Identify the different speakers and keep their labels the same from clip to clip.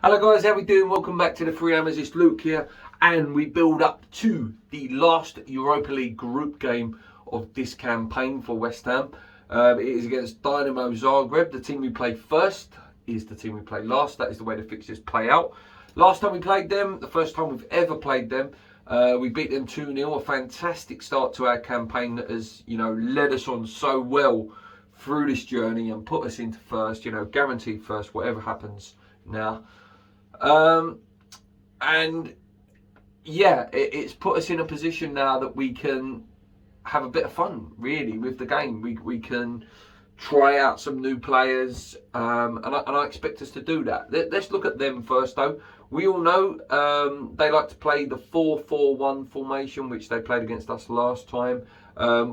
Speaker 1: Hello guys, how we doing? Welcome back to the Free Hammers. It's Luke here, and we build up to the last Europa League group game of this campaign for West Ham. It is against Dynamo Zagreb. The team we played first is the team we played last. That is the way the fixtures play out. Last time we played them, the first time we've ever played them, we beat them 2-0. A fantastic start to our campaign that has, led us on so well through this journey and put us into first, guaranteed first, whatever happens now. It's put us in a position now that we can have a bit of fun, really, with the game. We can try out some new players, and I expect us to do that. Let's look at them first, though. We all know they like to play the 4-4-1 formation, which they played against us last time.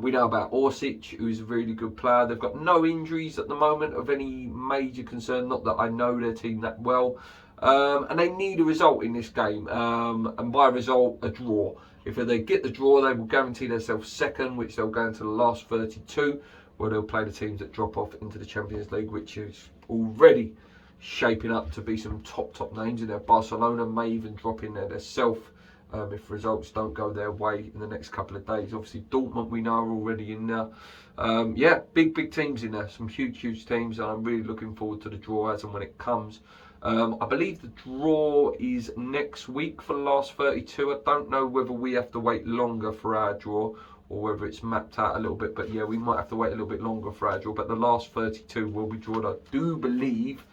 Speaker 1: We know about Orsic, who's a really good player. They've got no injuries at the moment of any major concern, not that I know their team that well. And they need a result in this game, and by result, a draw. If they get the draw, they will guarantee themselves second, which they'll go into the last 32, where they'll play the teams that drop off into the Champions League, which is already shaping up to be some top names in there. Barcelona may even drop in there themselves if results don't go their way in the next couple of days. Obviously, Dortmund we know are already in there. Big teams in there, some huge teams, and I'm really looking forward to the draw as and when it comes. I believe the draw is next week for the last 32. I don't know whether we have to wait longer for our draw or whether it's mapped out a little bit. But yeah, we might have to wait a little bit longer for our draw. But the last 32 will be drawn, I do believe,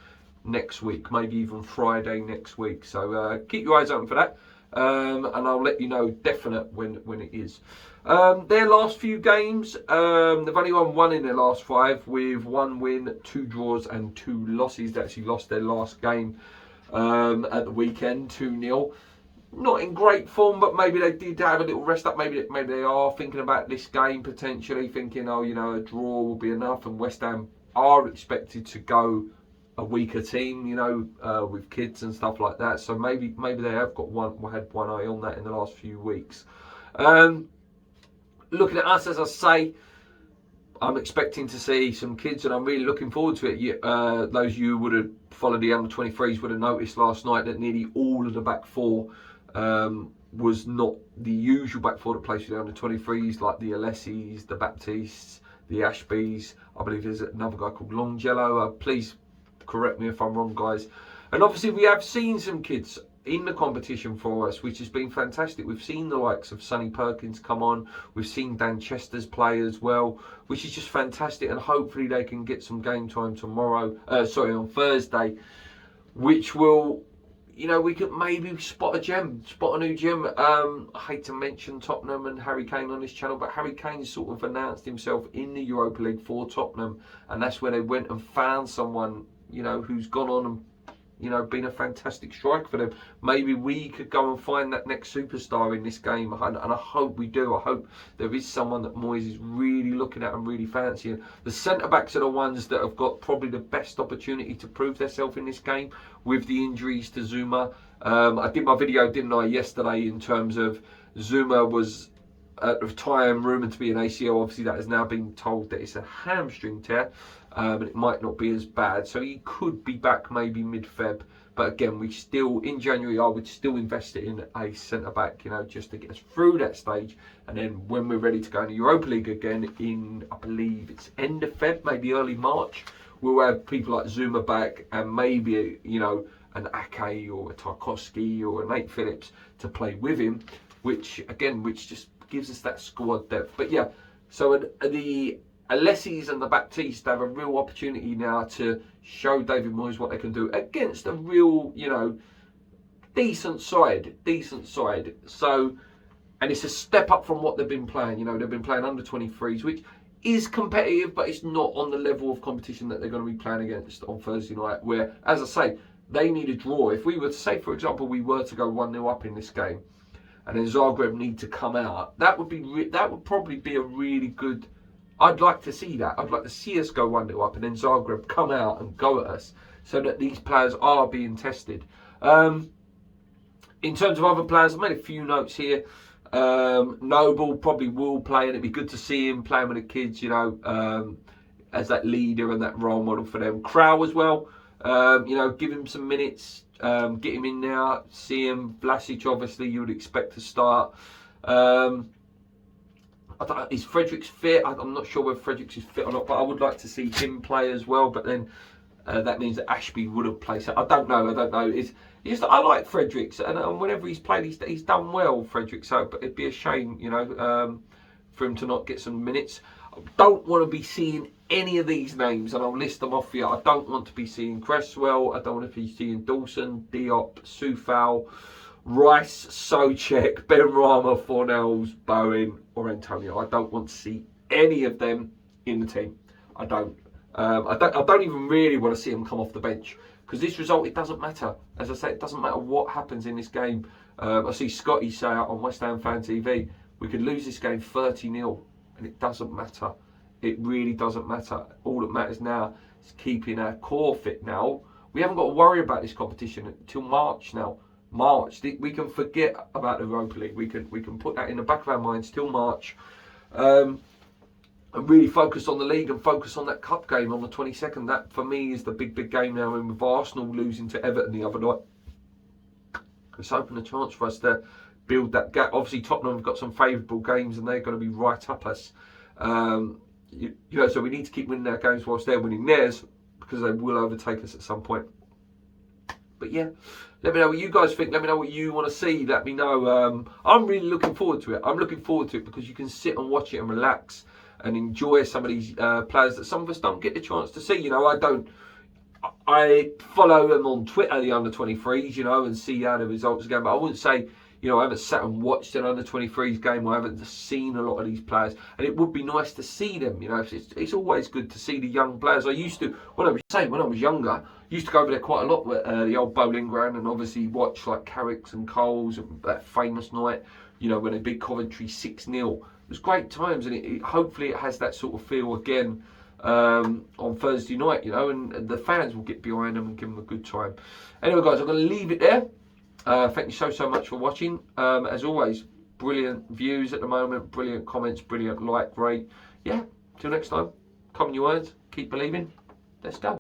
Speaker 1: next week. Maybe even Friday next week. So keep your eyes open for that. And I'll let you know definite when it is. Their last few games, they've only won one in their last 5 with 1 win, 2 draws and 2 losses. They actually lost their last game at the weekend, 2-0. Not in great form, but maybe they did have a little rest up. Maybe they are thinking about this game potentially, thinking, a draw will be enough. And West Ham are expected to go a weaker team, with kids and stuff like that. So maybe they have had one eye on that in the last few weeks. Looking at us, as I say, I'm expecting to see some kids, and I'm really looking forward to it. Those of you who would have followed the under-23s would have noticed last night that nearly all of the back four was not the usual back four that plays for the under-23s, like the Alessis, the Baptistes, the Ashbys. I believe there's another guy called Longjello. Please correct me if I'm wrong, guys. And obviously we have seen some kids in the competition for us, which has been fantastic. We've seen the likes of Sonny Perkins come on. We've seen Dan Chester's play as well, which is just fantastic. And hopefully they can get some game time on Thursday, which will, we could maybe spot a new gem. I hate to mention Tottenham and Harry Kane on this channel, but Harry Kane sort of announced himself in the Europa League for Tottenham, and that's where they went and found someone, who's gone on and, been a fantastic striker for them. Maybe we could go and find that next superstar in this game, and I hope we do. I hope there is someone that Moyes is really looking at and really fancying. The centre-backs are the ones that have got probably the best opportunity to prove themselves in this game with the injuries to Zuma. I did my video, didn't I, yesterday, in terms of Zuma was at the time rumoured to be an ACL. Obviously that has now been told that it's a hamstring tear, and it might not be as bad, so he could be back maybe mid-Feb. But again, in January I would still invest it in a centre-back, just to get us through that stage. And then when we're ready to go in the Europa League again in, I believe it's end of Feb, maybe early March, we'll have people like Zuma back, and maybe an Ake or a Tarkowski or a Nate Phillips to play with him, which just gives us that squad depth. But yeah, so the Alessis and the Baptistes have a real opportunity now to show David Moyes what they can do against a real, decent side. So, and it's a step up from what they've been playing. They've been playing under 23s, which is competitive, but it's not on the level of competition that they're going to be playing against on Thursday night, where, as I say, they need a draw. If we were to say, for example, we were to go 1-0 up in this game, and then Zagreb need to come out, that would probably be a really good. I'd like to see that. I'd like to see us go 1-0 up and then Zagreb come out and go at us, so that these players are being tested. In terms of other players, I've made a few notes here. Noble probably will play, and it'd be good to see him playing with the kids, as that leader and that role model for them. Crow as well. Give him some minutes, get him in there, see him. Vlasic, obviously, you would expect to start. Is Fredericks fit? I'm not sure whether Fredericks is fit or not, but I would like to see him play as well. But then that means that Ashby would have played. So I don't know. It's just I like Fredericks, and whenever he's played, he's done well, Fredericks. So but it'd be a shame, for him to not get some minutes. I don't want to be seeing any of these names, and I'll list them off here. I don't want to be seeing Cresswell. I don't want to be seeing Dawson, Diop, Soufal, Rice, Souček, Benrahma, Fornells, Bowen, or Antonio. I don't want to see any of them in the team. I don't. I don't even really want to see them come off the bench, because this result, it doesn't matter. As I say, it doesn't matter what happens in this game. I see Scotty say out on West Ham Fan TV, we could lose this game 30-0, and it doesn't matter. It really doesn't matter. All that matters now is keeping our core fit now. We haven't got to worry about this competition until March now. March, we can forget about the Europa League. We can put that in the back of our minds till March, and really focus on the league and focus on that cup game on the 22nd. That for me is the big game now. And with Arsenal losing to Everton the other night, it's opened a chance for us to build that gap. Obviously, Tottenham have got some favourable games and they're going to be right up us. So we need to keep winning our games whilst they're winning theirs, because they will overtake us at some point. But yeah, let me know what you guys think. Let me know what you want to see. Let me know. I'm really looking forward to it. I'm looking forward to it because you can sit and watch it and relax and enjoy some of these players that some of us don't get the chance to see. I follow them on Twitter, the under-23s, and see how the results are going. But I wouldn't say, I haven't sat and watched an under-23s game. I haven't seen a lot of these players. And it would be nice to see them, It's always good to see the young players. I used to, when I was younger, I used to go over there quite a lot with the old bowling ground, and obviously watch like Carrick's and Coles and that famous night, when they beat Coventry 6-0. It was great times, and hopefully it has that sort of feel again on Thursday night, and the fans will get behind them and give them a good time. Anyway, guys, I'm going to leave it there. Thank you so much for watching. As always, brilliant views at the moment, brilliant comments, brilliant like rate. Yeah, till next time, come on, you words, keep believing. Let's go.